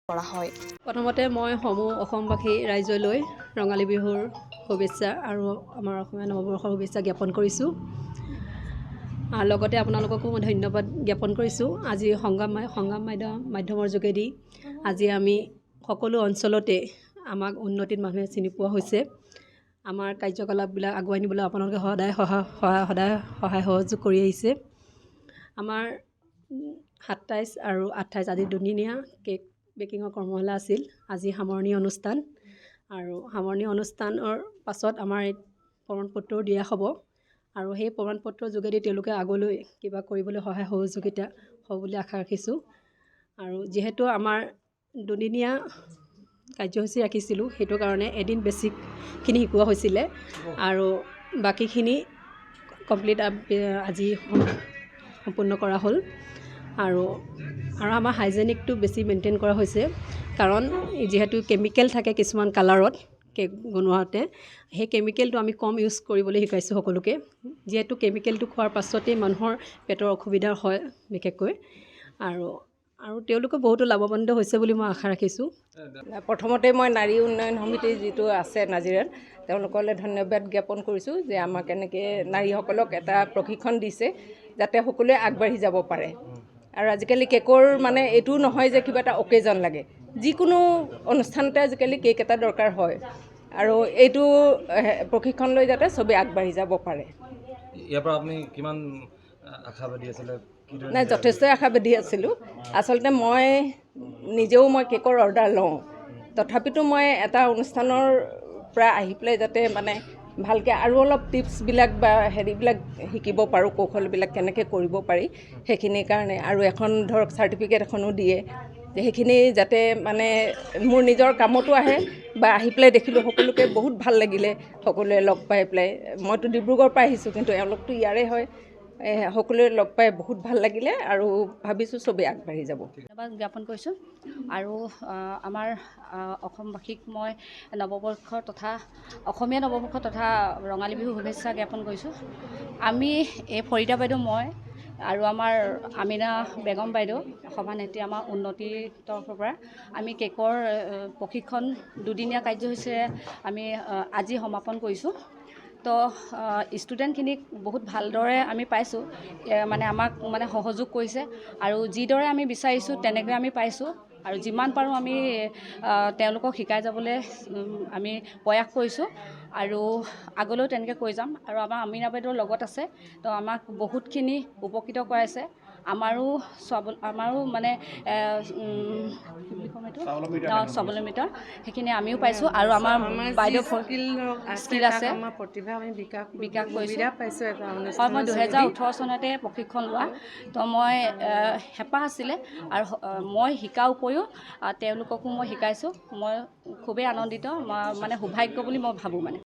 কৰা হয়। প্ৰথমতে মই সমূহ অসমবাসী ৰাইজলৈ ৰঙালী বিহুৰ শুভেচ্ছা আৰু আমাৰ অসমীয়া নৱবৰ্ষৰ শুভেচ্ছা জ্ঞাপন কৰিছোঁ। লগতে আপোনালোককো মই ধন্যবাদ জ্ঞাপন কৰিছোঁ। আজি সংবাদ মাধ্যমৰ যোগেদি আজি আমি সকলো অঞ্চলতে আমাক উন্নতিত মানুহে চিনি পোৱা হৈছে। আমাৰ কাৰ্যকলাপবিলাক আগুৱাই নিবলৈ আপোনালোকে সদায় সহায় সহযোগ কৰি আহিছে। আমাৰ 27 আৰু 28 আজি দুদিনীয়া কেক বেকিঙৰ কৰ্মশালা আছিল। আজি সামৰণি অনুষ্ঠান আৰু সামৰণি অনুষ্ঠানৰ পাছত আমাৰ প্ৰমাণপত্ৰও দিয়া হ'ব আৰু সেই প্ৰমাণপত্ৰৰ যোগেদি তেওঁলোকে আগলৈ কিবা কৰিবলৈ সহায় সহযোগিতা হ'ব বুলি আশা ৰাখিছোঁ। আৰু যিহেতু আমাৰ দুদিনীয়া কাৰ্যসূচী ৰাখিছিলোঁ, সেইটো কাৰণে এদিন বেছিকখিনি শিকোৱা হৈছিলে আৰু বাকীখিনি কমপ্লিট আজি সম্পূৰ্ণ কৰা হ'ল। আৰু আমাৰ হাইজেনিকটো বেছি মেইনটেইন কৰা হৈছে, কাৰণ যিহেতু কেমিকেল থাকে কিছুমান কালাৰত কেক বনোৱাতে, সেই কেমিকেলটো আমি কম ইউজ কৰিবলৈ শিকাইছোঁ সকলোকে। যিহেতু কেমিকেলটো খোৱাৰ পাছতেই মানুহৰ পেটৰ অসুবিধা হয় বিশেষকৈ, আৰু তেওঁলোকে বহুতো লাভৱান্বিত হৈছে বুলি মই আশা ৰাখিছোঁ। প্ৰথমতে মই নাৰী উন্নয়ন সমিতি যিটো আছে নাজিৰাত, তেওঁলোকলৈ ধন্যবাদ জ্ঞাপন কৰিছোঁ যে আমাক এনেকৈ নাৰীসকলক এটা প্ৰশিক্ষণ দিছে যাতে সকলোৱে আগবাঢ়ি যাব পাৰে। আৰু আজিকালি কেকৰ মানে এইটো নহয় যে কিবা এটা অকেজন লাগে, যিকোনো অনুষ্ঠানতে আজিকালি কেক এটা দৰকাৰ হয়, আৰু এইটো প্ৰশিক্ষণ লৈ যাতে চবেই আগবাঢ়ি যাব পাৰে। ইয়াৰ পৰা আপুনি কিমান আশাবাদী আছিলে? নাই, যথেষ্ট আশাবাদী আছিলোঁ। আচলতে মই নিজেও কেকৰ অৰ্ডাৰ লওঁ, তথাপিতো মই এটা অনুষ্ঠানৰ পৰা আহি পেলাই যাতে মানে ভালকৈ আৰু অলপ টিপছবিলাক বা হেৰিবিলাক শিকিব পাৰোঁ, কৌশলবিলাক কেনেকৈ কৰিব পাৰি সেইখিনিৰ কাৰণে, আৰু এখন ধৰক চাৰ্টিফিকেট এখনো দিয়ে, সেইখিনি যাতে মানে মোৰ নিজৰ কামতো আহে বা আহি পেলাই দেখিলোঁ সকলোকে বহুত ভাল লাগিলে, সকলোৱে লগ পাই পেলাই। মইতো ডিব্ৰুগড়ৰ পৰা আহিছোঁ, কিন্তু এওঁলোকতো ইয়াৰে হয়। সকলোৱে লগ পাই বহুত ভাল লাগিলে আৰু ভাবিছোঁ চবেই আগবাঢ়ি যাব। ধন্যবাদ জ্ঞাপন কৰিছোঁ। আৰু আমাৰ অসমবাসীক মই নৱবৰ্ষৰ তথা অসমীয়া নৱবৰ্ষ তথা ৰঙালী বিহু শুভেচ্ছা জ্ঞাপন কৰিছোঁ। আমি এই ফৰিদা বাইদেউ, মই আৰু আমাৰ আমিনা বেগম বাইদেউ সভানেত্ৰী, আমাৰ উন্নতিৰ তৰফৰ পৰা আমি কেকৰ প্ৰশিক্ষণ দুদিনীয়া কাৰ্যসূচীৰে আমি আজি সমাপন কৰিছোঁ। তো ষ্টুডেণ্টখিনিক বহুত ভালদৰে আমি পাইছোঁ, মানে আমাক মানে সহযোগ কৰিছে, আৰু যিদৰে আমি বিচাৰিছোঁ তেনেকৈ আমি পাইছোঁ, আৰু যিমান পাৰোঁ আমি তেওঁলোকক শিকাই যাবলৈ আমি প্ৰয়াস কৰিছোঁ, আৰু আগলৈও তেনেকৈ কৰি যাম। আৰু আমাৰ আমিনা বাইদেউৰ লগত আছে, তো আমাক বহুতখিনি উপকৃত কৰাইছে। আমাৰো মানে স্বাৱলম্বিতা সেইখিনি আমিও পাইছোঁ, আৰু আমাৰ বাইদেউ স্কিল আছে, আমাৰ প্ৰতিভা আমি বিকাশ কৰিছোঁ। হয়, মই 2018 চনতে প্ৰশিক্ষণ লোৱা, তো মই হেঁপাহ আছিলে, আৰু মই শিকাৰ উপৰিও তেওঁলোককো মই শিকাইছোঁ। মই খুবেই আনন্দিত, মানে সৌভাগ্য বুলি মই ভাবোঁ মানে।